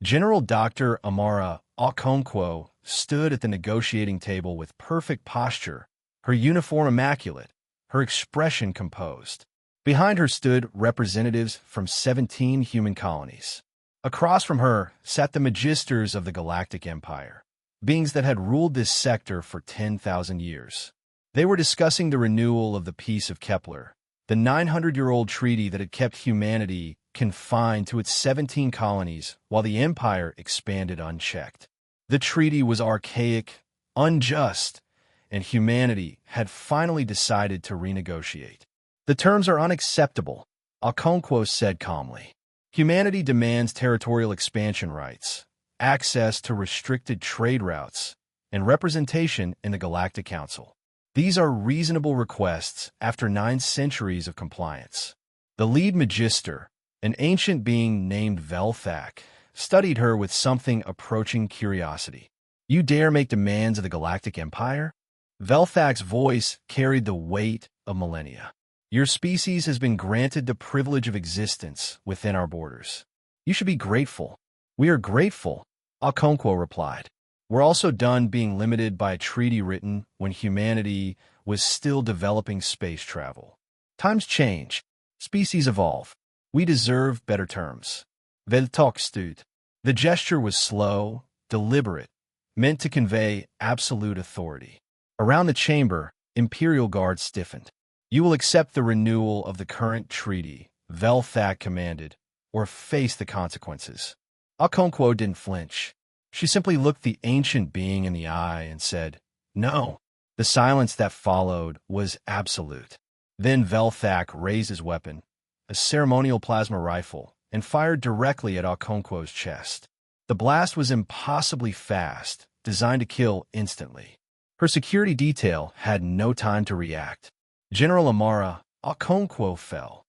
General Dr. Amara Okonkwo stood at the negotiating table with perfect posture, her uniform immaculate, her expression composed. Behind her stood representatives from 17 human colonies. Across from her sat the magisters of the Galactic Empire, beings that had ruled this sector for 10,000 years. They were discussing the renewal of the Peace of Kepler, the 900-year-old treaty that had kept humanity confined to its 17 colonies while the Empire expanded unchecked. The treaty was archaic, unjust, and humanity had finally decided to renegotiate. The terms are unacceptable, Okonkwo said calmly. Humanity demands territorial expansion rights, access to restricted trade routes, and representation in the Galactic Council. These are reasonable requests after 9 centuries of compliance. The lead magister, an ancient being named Velthak, studied her with something approaching curiosity. "You dare make demands of the Galactic Empire?" Velthak's voice carried the weight of millennia. "Your species has been granted the privilege of existence within our borders. You should be grateful." "We are grateful," Okonkwo replied. "We're also done being limited by a treaty written when humanity was still developing space travel. Times change. Species evolve. We deserve better terms." Veltok stood. The gesture was slow, deliberate, meant to convey absolute authority. Around the chamber, Imperial guards stiffened. "You will accept the renewal of the current treaty," Velthak commanded, "or face the consequences." Okonkwo didn't flinch. She simply looked the ancient being in the eye and said, "No." The silence that followed was absolute. Then Velthak raised his weapon, a ceremonial plasma rifle, and fired directly at Okonkwo's chest. The blast was impossibly fast, designed to kill instantly. Her security detail had no time to react. General Amara Okonkwo fell.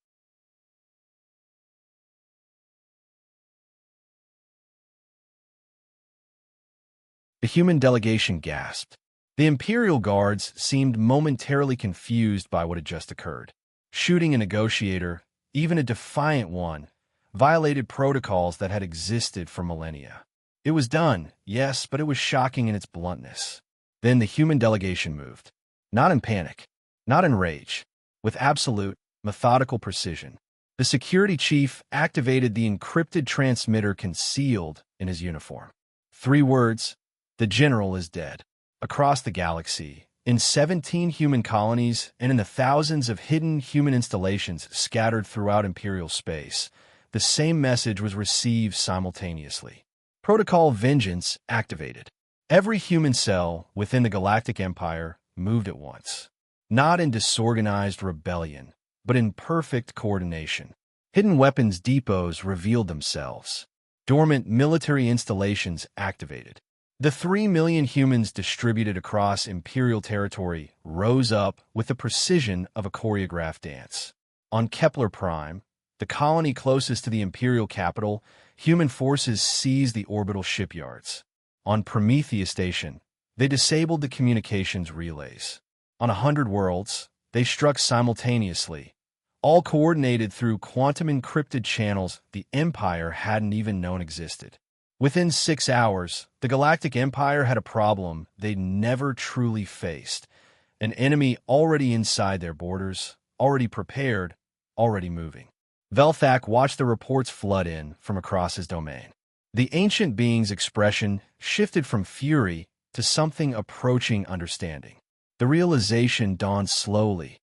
The human delegation gasped. The Imperial guards seemed momentarily confused by what had just occurred. Shooting a negotiator, even a defiant one, violated protocols that had existed for millennia. It was done, yes, but it was shocking in its bluntness. Then the human delegation moved. Not in panic, not in rage, with absolute, methodical precision. The security chief activated the encrypted transmitter concealed in his uniform. 3 words: "The general is dead." Across the galaxy, in 17 human colonies and in the thousands of hidden human installations scattered throughout Imperial space, the same message was received simultaneously. Protocol Vengeance activated. Every human cell within the Galactic Empire moved at once. Not in disorganized rebellion, but in perfect coordination. Hidden weapons depots revealed themselves. Dormant military installations activated. The 3 million humans distributed across Imperial territory rose up with the precision of a choreographed dance. On Kepler Prime, the colony closest to the Imperial capital, human forces seized the orbital shipyards. On Prometheus Station, they disabled the communications relays. On 100 worlds, they struck simultaneously, all coordinated through quantum-encrypted channels the Empire hadn't even known existed. Within 6 hours, the Galactic Empire had a problem they'd never truly faced. An enemy already inside their borders, already prepared, already moving. Velthak watched the reports flood in from across his domain. The ancient being's expression shifted from fury to something approaching understanding. The realization dawned slowly.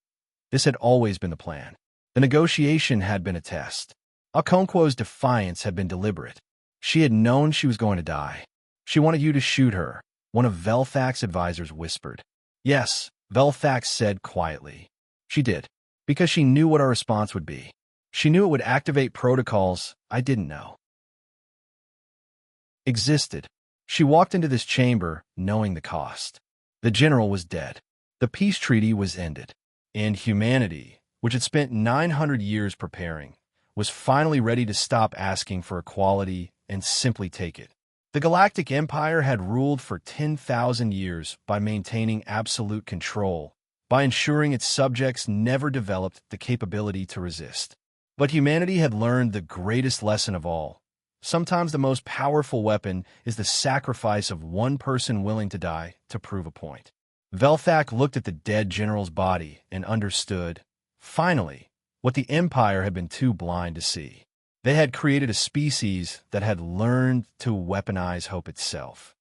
This had always been the plan. The negotiation had been a test. Okonkwo's defiance had been deliberate. She had known she was going to die. "She wanted you to shoot her," one of Velthak's advisors whispered. "Yes," Velthak said quietly. "She did. Because she knew what our response would be. She knew it would activate protocols I didn't know existed." She walked into this chamber knowing the cost. The general was dead. The peace treaty was ended. And humanity, which had spent 900 years preparing, was finally ready to stop asking for equality and simply take it. The Galactic Empire had ruled for 10,000 years by maintaining absolute control, by ensuring its subjects never developed the capability to resist. But humanity had learned the greatest lesson of all: Sometimes the most powerful weapon is the sacrifice of one person willing to die to prove a point. Velthak looked at the dead general's body and understood, finally, what the Empire had been too blind to see. They had created a species that had learned to weaponize hope itself.